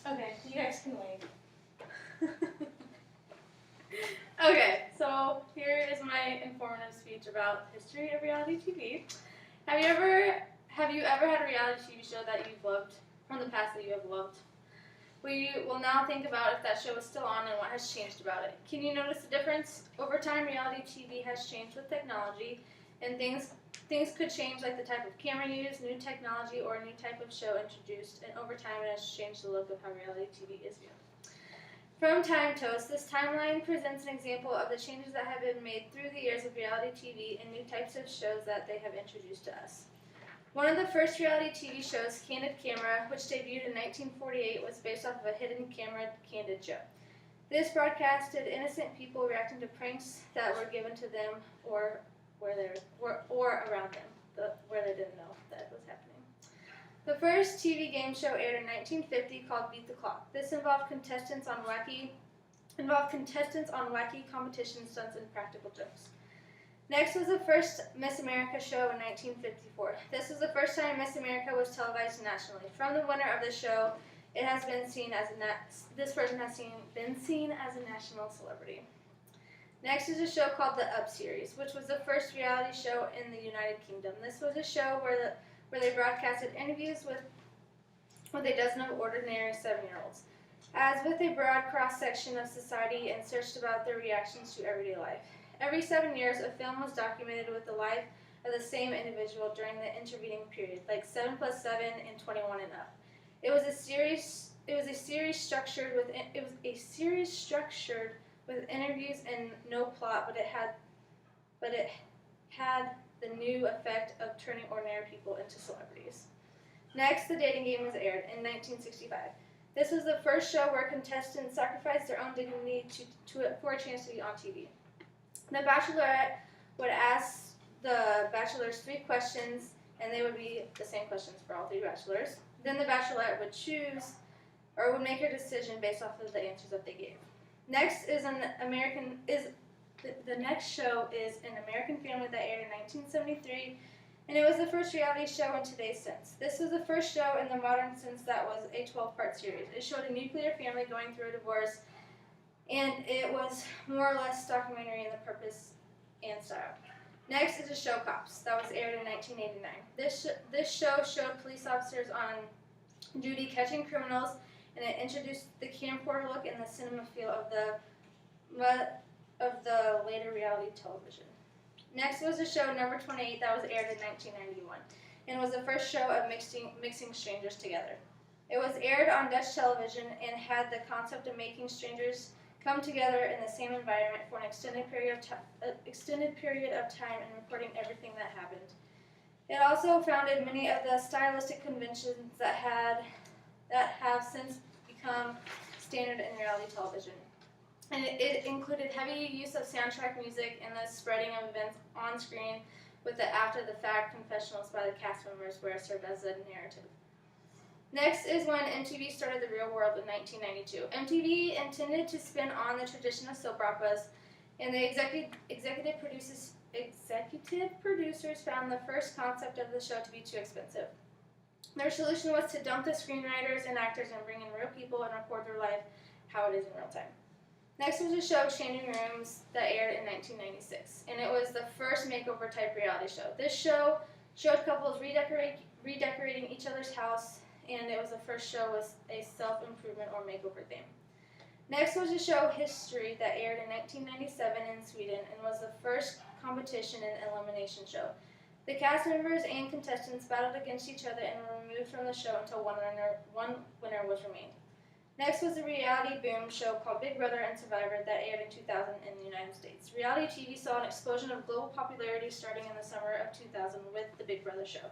Okay, you guys can wait. Okay, so here is my informative speech about the history of reality TV. Have you ever had a reality TV show that you've loved from the past that you have loved? We will now think about if that show is still on and what has changed about it. Can you notice the difference? Over time, reality TV has changed with technology, and things could change, like the type of camera used, new technology, or a new type of show introduced, and over time it has changed the look of how reality TV is viewed. From Time Toast, this timeline presents an example of the changes that have been made through the years of reality TV and new types of shows that they have introduced to us. One of the first reality TV shows, Candid Camera, which debuted in 1948, was based off of a hidden camera candid show. This broadcasted innocent people reacting to pranks that were given to them or around them, where they didn't know that was happening. The first TV game show aired in 1950 called Beat the Clock. This involved contestants on wacky competition stunts and practical jokes. Next was the first Miss America show in 1954. This was the first time Miss America was televised nationally. From the winner of the show, it has been seen as this person has been seen as a national celebrity. Next is a show called the Up Series, which was the first reality show in the United Kingdom. This was a show where they broadcasted interviews with a dozen of ordinary 7-year-olds, as with a broad cross-section of society, and searched about their reactions to everyday life. Every 7 years, a film was documented with the life of the same individual during the intervening period, like 7 + 7 and 21 and up. It was a series structured with interviews and no plot, but it had the new effect of turning ordinary people into celebrities. Next, The Dating Game was aired in 1965. This was the first show where contestants sacrificed their own dignity for a chance to be on TV. The Bachelorette would ask the bachelors 3 questions, and they would be the same questions for all 3 bachelors. Then the Bachelorette would choose or would make her decision based off of the answers that they gave. Next is the next show is An American Family that aired in 1973, and it was the first reality show in today's sense. This was the first show in the modern sense that was a 12-part series. It showed a nuclear family going through a divorce, and it was more or less documentary in the purpose and style. Next is the show Cops that was aired in 1989. This show showed police officers on duty catching criminals, and it introduced the camcorder look and the cinema feel of the later reality television. Next was the show Number 28 that was aired in 1991, and was the first show of mixing strangers together. It was aired on Dutch television and had the concept of making strangers come together in the same environment for an extended period of time and recording everything that happened. It also founded many of the stylistic conventions that have since become standard in reality television. And it included heavy use of soundtrack music and the spreading of events on screen with the after-the-fact confessionals by the cast members where it served as a narrative. Next is when MTV started The Real World in 1992. MTV intended to spin on the tradition of soap operas, and the executive producers found the first concept of the show to be too expensive. Their solution was to dump the screenwriters and actors and bring in real people and record their life how it is in real time. Next was the show Changing Rooms that aired in 1996, and it was the first makeover type reality show. This show showed couples redecorating each other's house, and it was the first show with a self-improvement or makeover theme. Next was the show History that aired in 1997 in Sweden and was the first competition and elimination show. The cast members and contestants battled against each other and were removed from the show until one winner was remained. Next was a reality boom show called Big Brother and Survivor that aired in 2000 in the United States. Reality TV saw an explosion of global popularity starting in the summer of 2000 with the Big Brother show.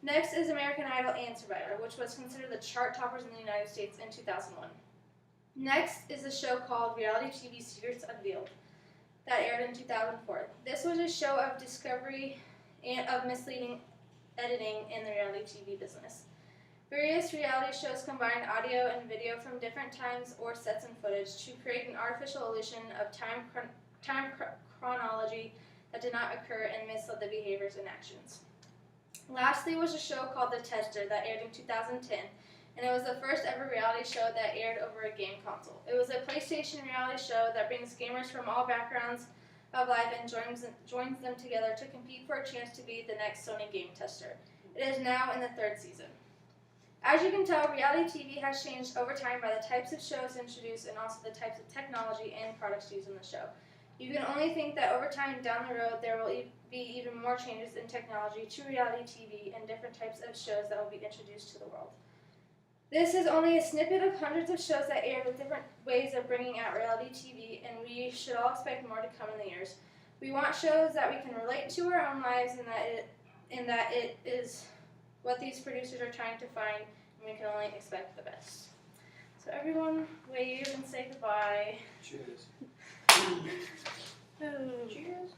Next is American Idol and Survivor, which was considered the chart toppers in the United States in 2001. Next is a show called Reality TV Secrets Unveiled that aired in 2004. This was a show of discovery and of misleading editing in the reality TV business. Various reality shows combined audio and video from different times or sets and footage to create an artificial illusion of time chronology that did not occur and misled the behaviors and actions. Lastly was a show called The Tester that aired in 2010, and it was the first ever reality show that aired over a game console. It was a PlayStation reality show that brings gamers from all backgrounds of life and joins them together to compete for a chance to be the next Sony Game Tester. It is now in the 3rd season. As you can tell, reality TV has changed over time by the types of shows introduced and also the types of technology and products used in the show. You can only think that over time down the road there will be even more changes in technology to reality TV and different types of shows that will be introduced to the world. This is only a snippet of hundreds of shows that air with different ways of bringing out reality TV, and we should all expect more to come in the years. We want shows that we can relate to our own lives, and that it is what these producers are trying to find, and we can only expect the best. So everyone, wave and say goodbye. Cheers. Cheers.